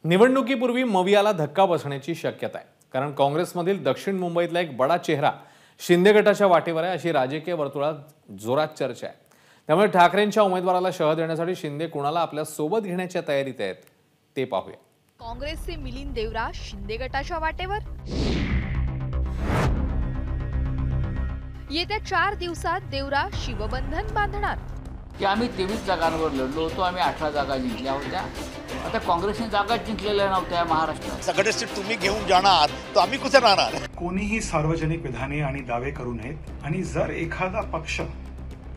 निवडणुकीपूर्वी मवियाला धक्का बसण्याची शक्यता आहे, कारण काँग्रेसमधील दक्षिण मुंबईतला एक बडा चेहरा शिंदे गटाच्या वाटेवर आहे अशी राजकीय वर्तुळात जोरात चर्चा आहे। त्यामुळे ठाकरेंच्या उमेदवाराला शह देण्यासाठी शिंदे कुणाला आपल्या सोबत घेण्याच्या तयारीत आहेत ते पाहूया। काँग्रेसचे मिलिंद देवरा शिंदे गटाच्या वाटेवर। येत्या 4 दिवसात देवरा शिवबंधन बांधणार की आम्ही 23 जागांवर लढलो होतो, आम्ही 18 जागा जिंकल्या होत्या। आता काँग्रेसने जागा जिंकलेल्या नव्हत्या महाराष्ट्रात। सगळे सीट तुम्ही घेऊन जाणार तर आम्ही कुठे राहणार। कोणीही सार्वजनिक विधाने आणि दावे करू नयेत आणि जर एखादा पक्ष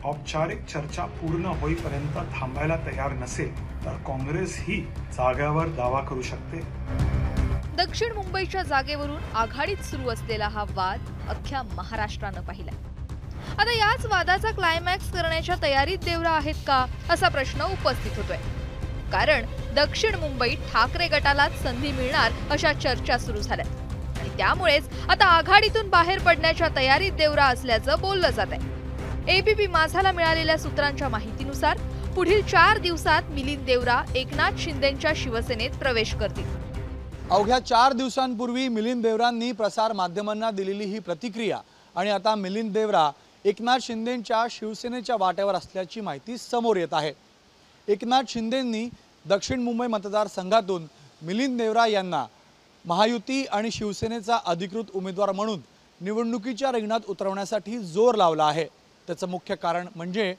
औपचारिक चर्चा पूर्ण होईपर्यंत थांबायला तयार नसेल तर काँग्रेस ही जागेवर दावा करू शकते। दक्षिण मुंबईच्या जागेवरून आघाडीत सुरू असलेला हा वाद अख्ख्या महाराष्ट्रानं पाहिला। आता याच वादाचा क्लायमॅक्स करण्याच्या तयारीत देवरा आहेत का असा प्रश्न उपस्थित होतोय, कारण दक्षिण मुंबईत ठाकरे गटालाच संधी मिळणार अशा चर्चा सुरू झाल्यात आणि त्यामुळेच आता आघाडीतून बाहेर पडण्याच्या तयारीत देवरा असल्याचं बोललं जात आहे। एबीपी माझाला मिळालेल्या सूत्रांच्या माहितीनुसार पुढील 4 दिवसात मिलिंद देवरा एकनाथ शिंदेंच्या शिवसेनेत प्रवेश करतील। अवघ्या 4 दिवसांपूर्वी मिलिंद देवरांनी प्रसार माध्यमांना दिलेली ही प्रतिक्रिया आणि आता मिलिंद देवरा एकनाथ शिंदेंच्या शिवसेनेच्या वाटेवर असल्याची माहिती समोर येत आहे। एकनाथ शिंदेंनी दक्षिण मुंबई मतदारसंघातून मिलिंद देवरा यांना महायुती आणि शिवसेनेचा अधिकृत उमेदवार म्हणून निवडणुकीच्या रिंगणात उतरवण्यासाठी जोर लावला आहे। त्याचं मुख्य कारण म्हणजे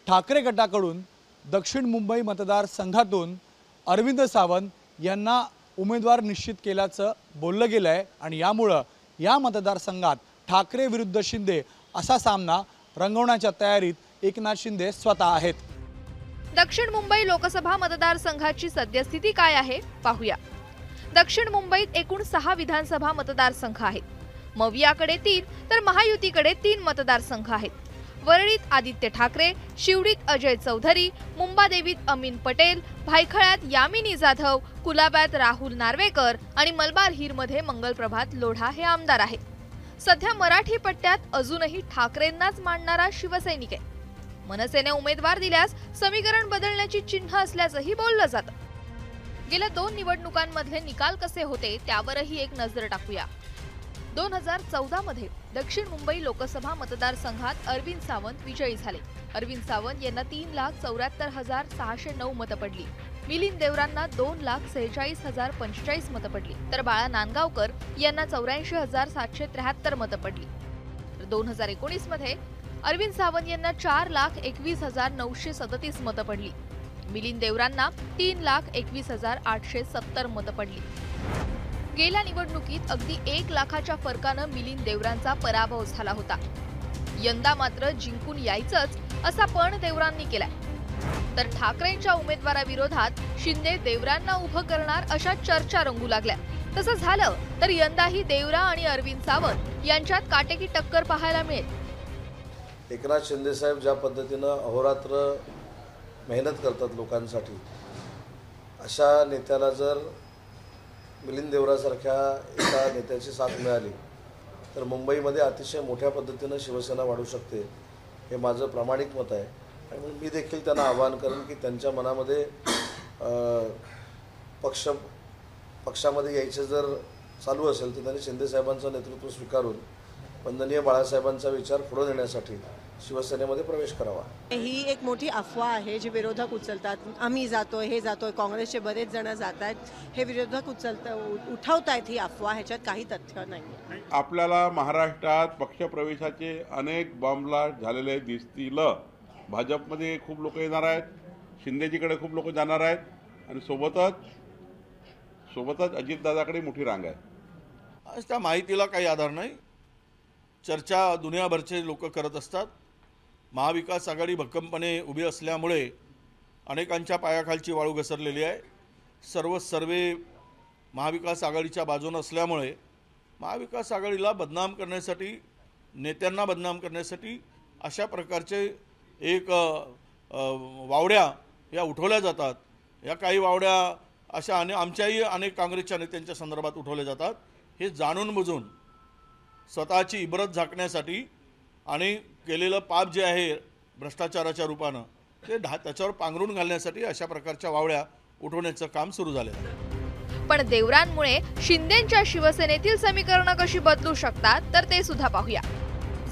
ठाकरे गटाकडून दक्षिण मुंबई मतदारसंघातून अरविंद सावंत यांना उमेदवार निश्चित केल्याचं बोललं गेलं आहे आणि यामुळं या मतदारसंघात ठाकरे विरुद्ध शिंदे असा सामना रंगवण्याच्या तयारीत एकनाथ शिंदे स्वतः आहेत। दक्षिण मुंबई लोकसभा मतदारसंघाची सद्यस्थिती काय आहे पाहूया। दक्षिण मुंबईत एकूण 6 विधानसभा मतदारसंघ आहेत। मवियाकडे 3 तर महायुतीकडे 3 मतदारसंघ आहेत। वरळीत आदित्य ठाकरे, शिवडीत अजय चौधरी, मुंबादेवीत अमीन पटेल, भायखळ्यात यामिनी जाधव, कुलाब्यात राहुल नार्वेकर आणि मलबार हिरमध्ये मंगलप्रभात लोढा हे आमदार आहेत। सध्या मराठी पट्ट्यात अजूनही ठाकरेंनाच मानणारा शिवसैनिक आहे। मनसेने उमेदवार दिल्यास समीकरण बदलण्याची चिन्ह असल्याचंही बोललं जातं। गेल्या 2 निवडणुकांमधले निकाल कसे होते त्यावरही एक नजर टाकूया। 2014 मध्ये दक्षिण मुंबई लोकसभा मतदारसंघात अरविंद सावंत विजयी झाले। अरविंद सावंत यांना 3,74,609 मतं पडली। मिलिंद देवरांना 2,46,045 मतं पडली, तर बाळा नांदगावकर यांना 84,773 मतं पडली। तर 2019 मध्ये अरविंद सावंत यांना 4,21,937 मतं पडली। मिलिंद देवरांना 3,21,870 मतं पडली। गेल्या निवडणुकीत अगदी 1 लाखाच्या फरकानं मिलिंद देवरांचा पराभव झाला होता। यंदा मात्र जिंकून यायचंच असा पण देवरांनी केलाय। तर ठाकरेंच्या उमेदवाराविरोधात शिंदे देवरांना उभं करणार अशा चर्चा रंगू लागल्या। तसं झालं तर यंदाही देवरा आणि अरविंद सावंत यांच्यात काटेकी टक्कर पाहायला मिळेल। एकनाथ शिंदे साहेब ज्या पद्धतीनं अहोरात्र मेहनत करतात लोकांसाठी, अशा नेत्याला जर मिलिंद देवरासारख्या एका नेत्याची साथ मिळाली तर मुंबईमध्ये अतिशय मोठ्या पद्धतीनं शिवसेना वाढू शकते, हे माझं प्रामाणिक मत आहे। आणि म्हणून मी देखील त्यांना आवाहन करेन की त्यांच्या मनामध्ये पक्षामध्ये यायचे जर चालू असेल तर त्यांनी शिंदे साहेबांचं नेतृत्व स्वीकारून वंदनीय बाळासाहेबांचा विचार पुढे नेण्यासाठी शिवसेनेमध्ये प्रवेश करावा। ही एक मोठी अफवा आहे जी विरोधक उचलतात। आम्ही जातोय, हे जातोय, काँग्रेसचे बरेच जण जात आहेत, हे विरोधक उठवतायत ही अफवा, ह्याच्यात काही तथ्य नाही। आपल्याला महाराष्ट्रात पक्षप्रवेशाचे अनेक बॉम्बलास्ट झालेले दिसतील। भाजपमध्ये खूप लोक येणार आहेत, शिंदेजीकडे खूप लोक जाणार आहेत आणि सोबतच अजितदादाकडे मोठी रांग आहे। आज त्या माहितीला काही आधार नाही, चर्चा दुनियाभरचे लोक करत असतात। महाविकास आघाडी भक्कमपणे उभी असल्यामुळे अनेकांच्या पायाखालची वाळू घसरलेली आहे। सर्वे महाविकास आघाडीच्या बाजूने असल्यामुळे महाविकास आघाडीला बदनाम करण्यासाठी, नेत्यांना बदनाम करण्यासाठी अशा प्रकारचे एक वावड्या या उठवल्या जातात। या काही वावड्या अशा आमच्याही अनेक काँग्रेसच्या नेत्यांच्या संदर्भात उठवल्या जातात। हे जाणून बुजून स्वतःची इबरत झाकण्यासाठी आणि केलेलं पाप जे आहे भ्रष्टाचाराच्या रूपानं ते त्याच्यावर पांघरून घालण्यासाठी अशा प्रकारच्या वावड्या उठवण्याचं काम सुरू झालेलं आहे. पण देवरांमुळे शिंदेंच्या शिवसेनेतील समीकरणं कशी बदलू शकतात तर ते सुद्धा पाहूया.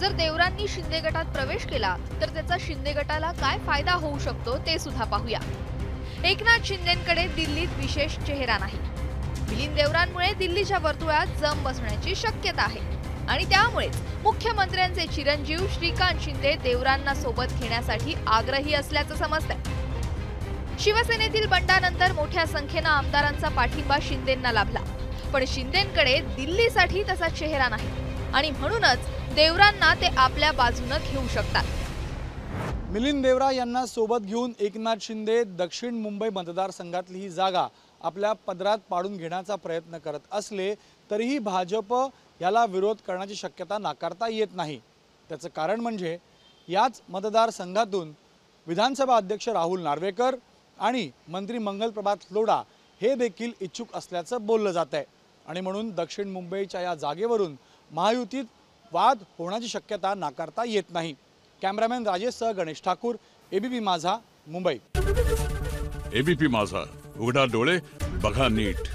जर देवरांनी शिंदे गटात प्रवेश केला तर त्याचा शिंदे गटाला काय फायदा होऊ शकतो ते सुद्धा पाहूया. एकनाथ शिंदेंकडे दिल्लीत विशेष चेहरा नाही. मिलिंद देवरांमुळे दिल्लीच्या वर्तुळात जम बसण्याची शक्यता आहे आणि त्यामुळेच मुख्यमंत्र्यांचे चिरंजीव श्रीकांत शिंदे देवरांना सोबत घेण्यासाठी आग्रही असल्याचं समजतंय. शिवसेनेतील बंडानंतर मोठ्या संख्येनं आमदारांचा पाठिंबा शिंदेंना लाभला, पण शिंदेंकडे दिल्लीसाठी तसा चेहरा नाही आणि म्हणूनच देवरांना ते आपल्या बाजूनं घेऊ शकतात. मिलिंद देवरा यांना सोबत घेऊन एकनाथ शिंदे दक्षिण मुंबई मतदारसंघातली ही जागा आपल्या पदरात पाडून घेण्याचा प्रयत्न करत असले तरीही भाजप याला विरोध करण्याची शक्यता नाकारता येत नाही. त्याचं कारण म्हणजे याच मतदारसंघातून विधानसभा अध्यक्ष राहुल नार्वेकर आणि मंत्री मंगलप्रभात लोढा हे देखील इच्छुक असल्याचं बोललं जात आहे आणि म्हणून दक्षिण मुंबईच्या या जागेवरून महायुतीत वाद होण्याची शक्यता नाकारता येत नाही. कॅमेरामॅन राजेशसह गणेश ठाकूर, एबीपी माझा, मुंबई. एबीपी माझा, उघडा डोळे बघा नीट.